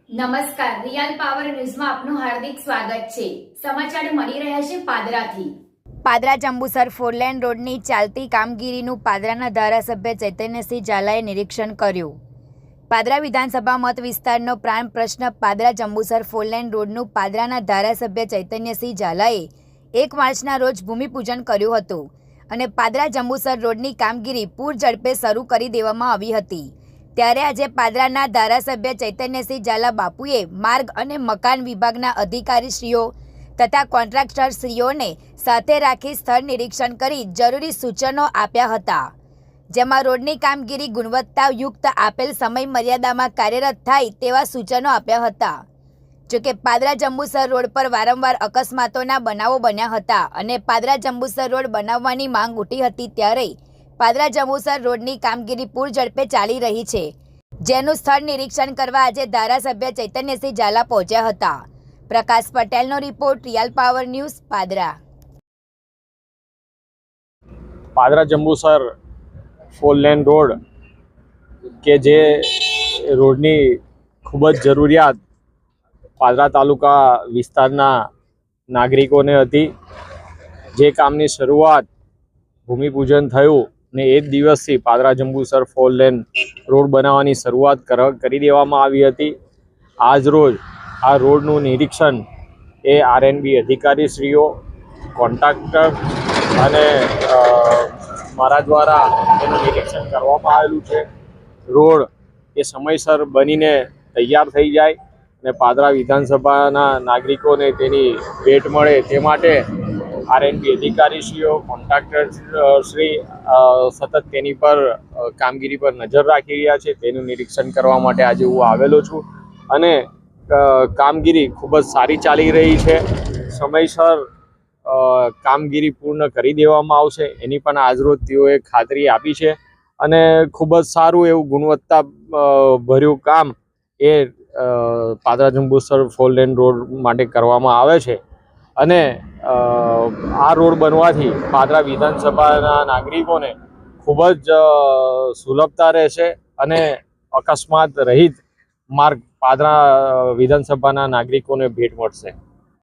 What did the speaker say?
નમસ્કાર, real power ન્યૂઝમાં આપનું હાર્દિક સ્વાગત છે। સમાચાર મળી રહ્યા છે પાદરાથી। પાદરા જંબુસર ફોરલેન રોડની ચાલતી કામગીરીનું પાદરાના ધારાસભ્ય ચૈતન્યસિંહ ઝાલાએ નિરીક્ષણ કર્યું। પાદરા વિધાનસભા મત વિસ્તારનો પ્રાણ પ્રશ્ન પાદરા જંબુસર ફોરલેન રોડનું પાદરાના ધારાસભ્ય ચૈતન્યસિંહ ઝાલાએ 1 માર્ચના રોજ ભૂમિપૂજન કર્યું હતું અને પાદરા જંબુસર રોડની કામગીરી પૂર ઝડપે શરૂ કરી દેવામાં આવી હતી। ત્યારે આજે પાદરાના ધારાસભ્ય ચૈતન્યસિંહ ઝાલા બાપુએ માર્ગ અને મકાન વિભાગના અધિકારીશ્રીઓ તથા કોન્ટ્રાક્ટરશ્રીઓને સાથે રાખી સ્થળ નિરીક્ષણ કરી જરૂરી સૂચનો આપ્યા હતા, જેમાં રોડની કામગીરી ગુણવત્તાયુક્ત આપેલ સમય મર્યાદામાં કાર્યરત થાય તેવા સૂચનો આપ્યા હતા। જોકે પાદરા જંબુસર રોડ પર વારંવાર અકસ્માતોના બનાવો બન્યા હતા અને પાદરા જંબુસર રોડ બનાવવાની માંગ ઉઠી હતી। ત્યારે પાદરા જંબુસર રોડની કામગીરી પૂર ઝડપે ચાલી રહી છે, જેનું સ્થળ નિરીક્ષણ કરવા આજે ધારાસભ્ય ચૈતન્યસિંહ ઝાલા પહોંચ્યા હતા। પ્રકાશ પટેલનો report, real power news, Padra. Padra Jambusar four lane road કે જે રોડની ખૂબ જ જરૂરિયાત પાદરા તાલુકા વિસ્તારના નાગરિકોને હતી, જે કામની શરૂઆત ભૂમિપૂજન થયું ને એ જ દિવસથી Padra Jambusar four lane road બનાવવાની શરૂઆત કરી દેવામાં આવી હતી। આજ રોજ આ રોડનું નિરીક્ષણ એ આરએનબી અધિકારીશ્રીઓ, કોન્ટ્રાક્ટર અને મારા દ્વારા એનું નિરીક્ષણ કરવામાં આવેલું છે। રોડ એ સમયસર બનીને તૈયાર થઈ જાય અને પાદરા વિધાનસભાના નાગરિકોને તેની ભેટ મળે તે માટે આરએનબી અધિકારીશ્રીઓ, કોન્ટ્રાક્ટર શ્રી સતત તેની પર કામગીરી પર નજર રાખી રહ્યા છે। તેનું નિરીક્ષણ કરવા માટે આજે હું આવેલો છું અને કામગીરી ખૂબ જ સારી ચાલી રહી છે। સમયસર કામગીરી પૂર્ણ કરી દેવામાં આવશે એની પણ આજરોજ તેઓએ ખાતરી આપી છે અને ખૂબ જ સારું એવું ગુણવત્તા ભર્યું કામ એ Padra Jambusar four lane road માટે કરવામાં આવે છે અને આ રોડ બનવાથી પાદરા વિધાનસભાના નાગરિકોને ખૂબ જ સુલભતા રહેશે અને અકસ્માત રહિત માર્ગ પાદરા વિધાનસભાના નાગરિકોને ભેટ મળશે।